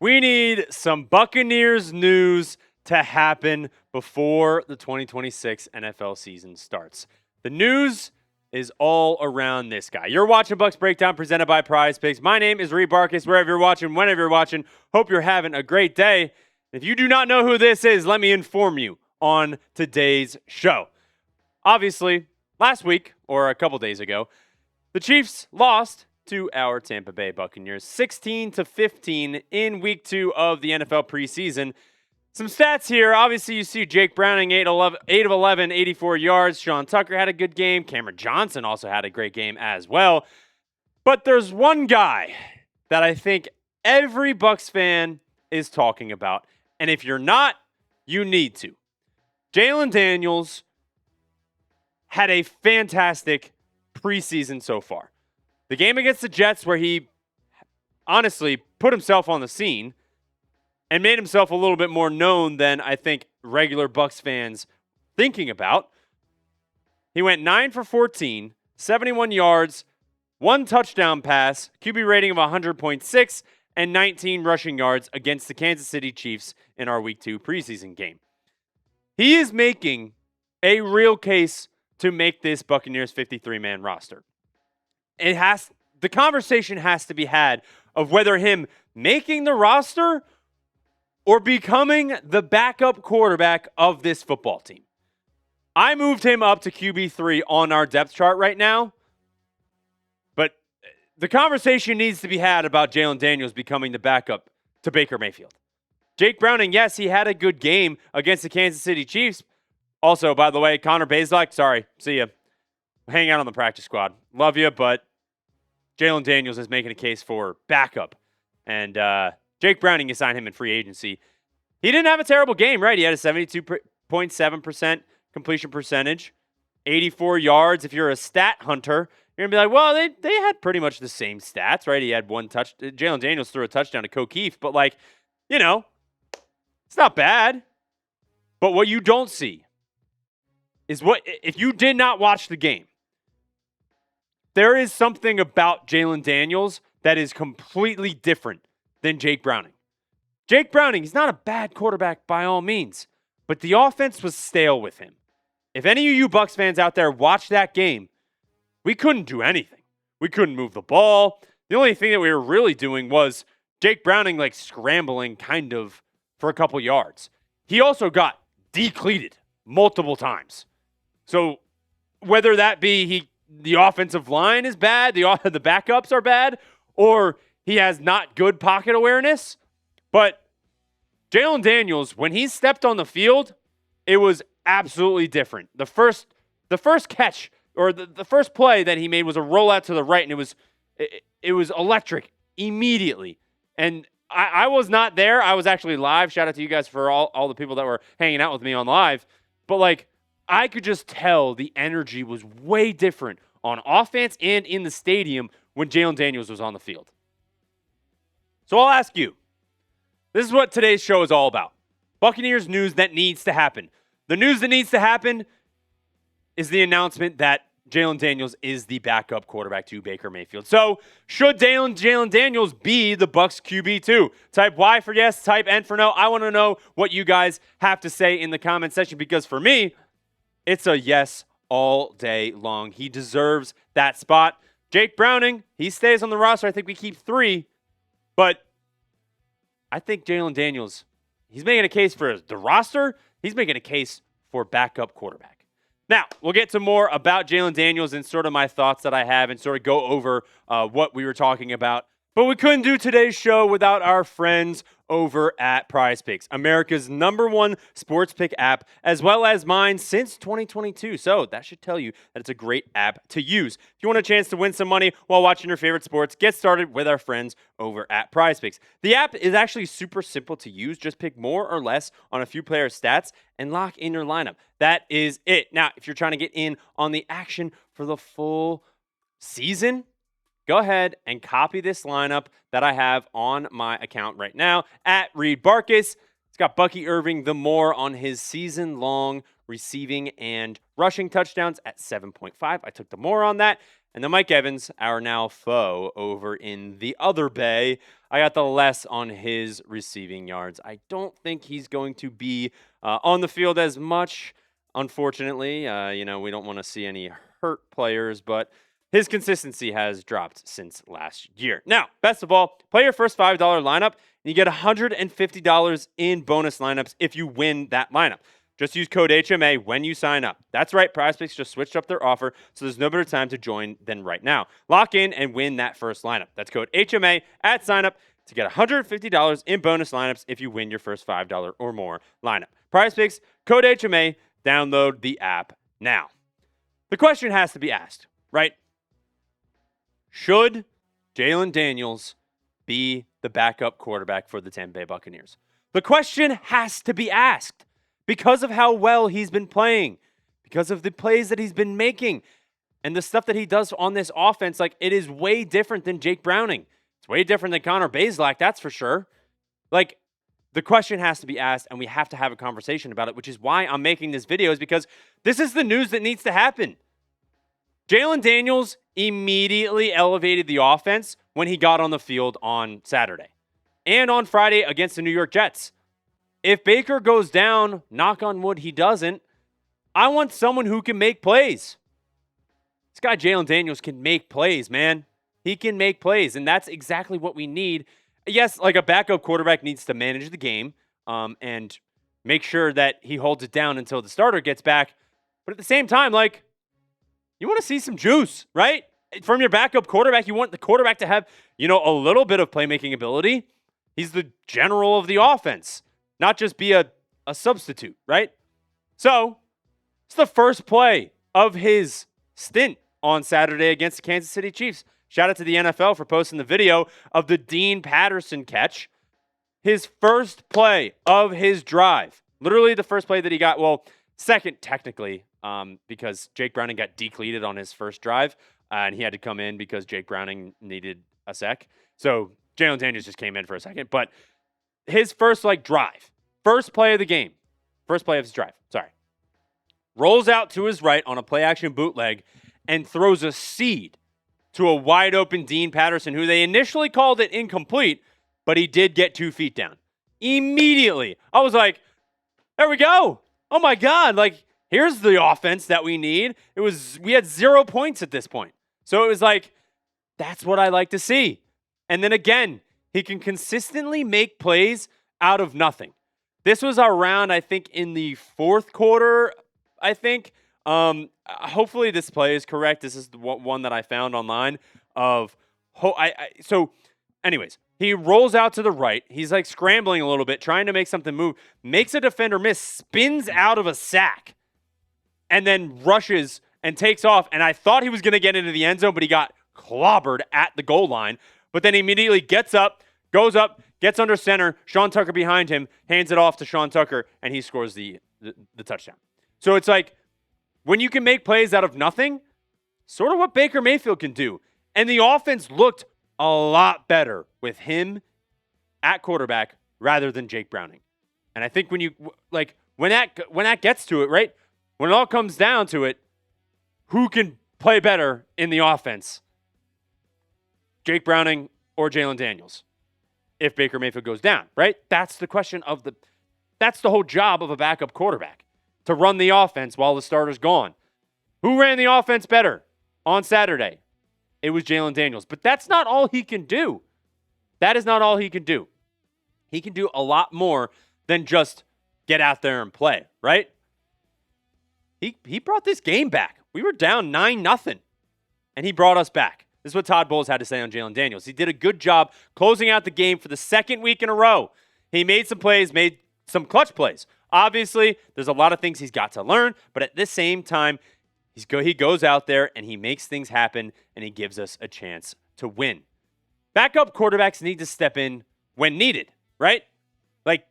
We need some Buccaneers news to happen before the 2026 NFL season starts. The news is all around this guy. You're watching Bucs Breakdown presented by Prize Picks. My name is Reed Barkus. Wherever you're watching, whenever you're watching, hope you're having a great day. If you do not know who this is, let me inform you on today's show. Obviously, last week, or a couple days ago, the Chiefs lost to our Tampa Bay Buccaneers 16-15 in week 2 of the NFL preseason. Some stats here. Obviously, you see Jake Browning, 8 of 11, 84 yards. Sean Tucker had a good game. Cameron Johnson also had a great game as well. But there's one guy that I think every Bucs fan is talking about. And if you're not, you need to. Jalon Daniels had a fantastic preseason so far. The game against the Jets where he honestly put himself on the scene and made himself a little bit more known than I think regular Bucs fans thinking about. He went 9 for 14, 71 yards, 1 touchdown pass, QB rating of 100.6, and 19 rushing yards against the Kansas City Chiefs in our Week 2 preseason game. He is making a real case to make this Buccaneers 53-man roster. The conversation has to be had of whether him making the roster or becoming the backup quarterback of this football team. I moved him up to QB3 on our depth chart right now, but the conversation needs to be had about Jalon Daniels becoming the backup to Baker Mayfield. Jake Browning, yes, he had a good game against the Kansas City Chiefs. Also, by the way, Connor Bazelak, sorry, see ya. Hang out on the practice squad. Love you, but Jalon Daniels is making a case for backup. And Jake Browning, you signed him in free agency. He didn't have a terrible game, right? He had a 72.7% completion percentage, 84 yards. If you're a stat hunter, you're going to be like, well, they had pretty much the same stats, right? He had one touch. Jalon Daniels threw a touchdown to O'Keefe, but it's not bad. But what you don't see is if you did not watch the game, there is something about Jalon Daniels that is completely different than Jake Browning. Jake Browning, he's not a bad quarterback by all means, but the offense was stale with him. If any of you Bucs fans out there watched that game, we couldn't do anything. We couldn't move the ball. The only thing that we were really doing was Jake Browning scrambling kind of for a couple yards. He also got decleated multiple times. So whether that be the offensive line is bad, the backups are bad, or he has not good pocket awareness. But Jalon Daniels, when he stepped on the field, it was absolutely different. The first catch or the first play that he made was a rollout to the right, and it was electric immediately. And I was not there. I was actually live. Shout out to you guys for all the people that were hanging out with me on live. But I could just tell the energy was way different on offense and in the stadium when Jalon Daniels was on the field. So I'll ask you, this is what today's show is all about. Buccaneers news that needs to happen. The news that needs to happen is the announcement that Jalon Daniels is the backup quarterback to Baker Mayfield. So should Jalon Daniels be the Bucs QB2? Type Y for yes, type N for no. I want to know what you guys have to say in the comment section, because for me, it's a yes all day long. He deserves that spot. Jake Browning, he stays on the roster. I think we keep 3. But I think Jalon Daniels, he's making a case for the roster. He's making a case for backup quarterback. Now, we'll get to more about Jalon Daniels and sort of my thoughts that I have and sort of go over what we were talking about. But we couldn't do today's show without our friends over at Prize Picks, America's #1 sports pick app, as well as mine since 2022. So that should tell you that it's a great app to use. If you want a chance to win some money while watching your favorite sports, get started with our friends over at Prize Picks. The app is actually super simple to use. Just pick more or less on a few players' stats and lock in your lineup. That is it. Now, if you're trying to get in on the action for the full season, go ahead and copy this lineup that I have on my account right now at Reed Barkus. It's got Bucky Irving the more on his season-long receiving and rushing touchdowns at 7.5. I took the more on that. And then Mike Evans, our now foe over in the other bay, I got the less on his receiving yards. I don't think he's going to be on the field as much, unfortunately. We don't want to see any hurt players, but his consistency has dropped since last year. Now, best of all, play your first $5 lineup, and you get $150 in bonus lineups if you win that lineup. Just use code HMA when you sign up. That's right, PrizePicks just switched up their offer, so there's no better time to join than right now. Lock in and win that first lineup. That's code HMA at sign up to get $150 in bonus lineups if you win your first $5 or more lineup. PrizePicks, code HMA, download the app now. The question has to be asked, right? Should Jalon Daniels be the backup quarterback for the Tampa Bay Buccaneers? The question has to be asked. Because of how well he's been playing, because of the plays that he's been making, and the stuff that he does on this offense, like, it is way different than Jake Browning. It's way different than Connor Bazelak, that's for sure. Like, the question has to be asked, and we have to have a conversation about it, which is why I'm making this video, is because this is the news that needs to happen. Jalon Daniels immediately elevated the offense when he got on the field on Saturday and on Friday against the New York Jets. If Baker goes down, knock on wood, he doesn't, I want someone who can make plays. This guy, Jalon Daniels, can make plays, man. He can make plays, and that's exactly what we need. Yes, like, a backup quarterback needs to manage the game and make sure that he holds it down until the starter gets back. But at the same time, like, you want to see some juice, right? From your backup quarterback, you want the quarterback to have, a little bit of playmaking ability. He's the general of the offense. Not just be a substitute, right? So, it's the first play of his stint on Saturday against the Kansas City Chiefs. Shout out to the NFL for posting the video of the Dean Patterson catch. His first play of his drive. Literally the first play that he got, well, second technically, because Jake Browning got decleated on his first drive, and he had to come in because Jake Browning needed a sec. So, Jalon Daniels just came in for a second, but his first drive, first play of the game, first play of his drive, rolls out to his right on a play action bootleg and throws a seed to a wide open Dean Patterson, who they initially called it incomplete, but he did get 2 feet down. Immediately, I was like, there we go. Oh my God. Here's the offense that we need. We had 0 points at this point. So it was like, that's what I like to see. And then again, he can consistently make plays out of nothing. This was around, I think, in the fourth quarter, I think. Hopefully this play is correct. This is the one that I found online. So anyways, he rolls out to the right. He's scrambling a little bit, trying to make something move. Makes a defender miss, spins out of a sack, and then rushes and takes off. And I thought he was going to get into the end zone, but he got clobbered at the goal line. But then immediately gets up, goes up, gets under center, Sean Tucker behind him, hands it off to Sean Tucker, and he scores the touchdown. So it's when you can make plays out of nothing, sort of what Baker Mayfield can do. And the offense looked a lot better with him at quarterback rather than Jake Browning. And I think when that gets to it, right? When it all comes down to it, who can play better in the offense? Jake Browning or Jalon Daniels? If Baker Mayfield goes down, right? That's the question that's the whole job of a backup quarterback, to run the offense while the starter's gone. Who ran the offense better on Saturday? It was Jalon Daniels. But that's not all he can do. That is not all he can do. He can do a lot more than just get out there and play, right? He brought this game back. We were down 9-0, and he brought us back. This is what Todd Bowles had to say on Jalon Daniels. He did a good job closing out the game for the second week in a row. He made some plays, made some clutch plays. Obviously, there's a lot of things he's got to learn, but at the same time, he goes out there and he makes things happen, and he gives us a chance to win. Backup quarterbacks need to step in when needed, right?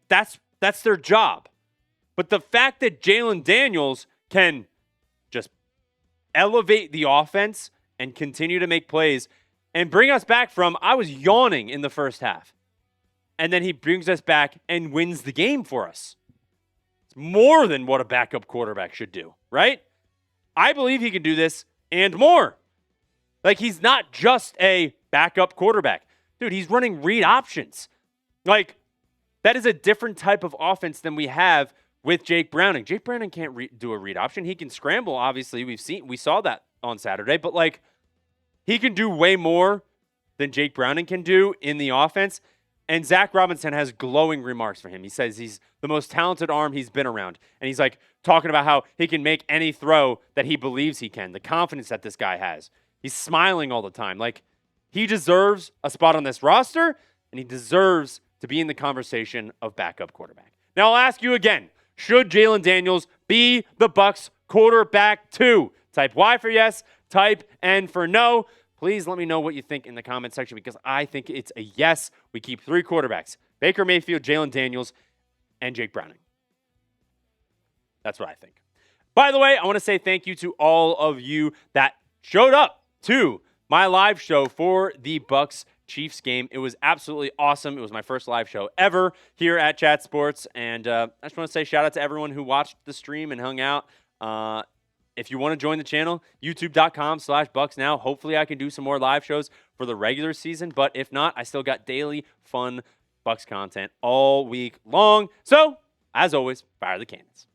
That's their job. But the fact that Jalon Daniels can just elevate the offense and continue to make plays and bring us back from, I was yawning in the first half. And then he brings us back and wins the game for us. It's more than what a backup quarterback should do, right? I believe he can do this and more. Like, he's not just a backup quarterback. Dude, he's running read options. Like, that is a different type of offense than we have with Jake Browning. Jake Browning can't do a read option. He can scramble, obviously. We saw that on Saturday. But, like, he can do way more than Jake Browning can do in the offense. And Zach Robinson has glowing remarks for him. He says he's the most talented arm he's been around. And he's, like, talking about how he can make any throw that he believes he can, the confidence that this guy has. He's smiling all the time. Like, he deserves a spot on this roster, and he deserves to be in the conversation of backup quarterback. Now, I'll ask you again, should Jalon Daniels be the Bucs quarterback 2? Type Y for yes, type N for no. Please let me know what you think in the comment section, because I think it's a yes. We keep 3 quarterbacks: Baker Mayfield, Jalon Daniels, and Jake Browning. That's what I think. By the way, I want to say thank you to all of you that showed up to my live show for the Bucs Chiefs game. It was absolutely awesome. It was my first live show ever here at Chat Sports. And I just want to say shout out to everyone who watched the stream and hung out. If you want to join the channel, youtube.com/Bucs now. Hopefully I can do some more live shows for the regular season. But if not, I still got daily fun Bucs content all week long. So, as always, fire the cannons.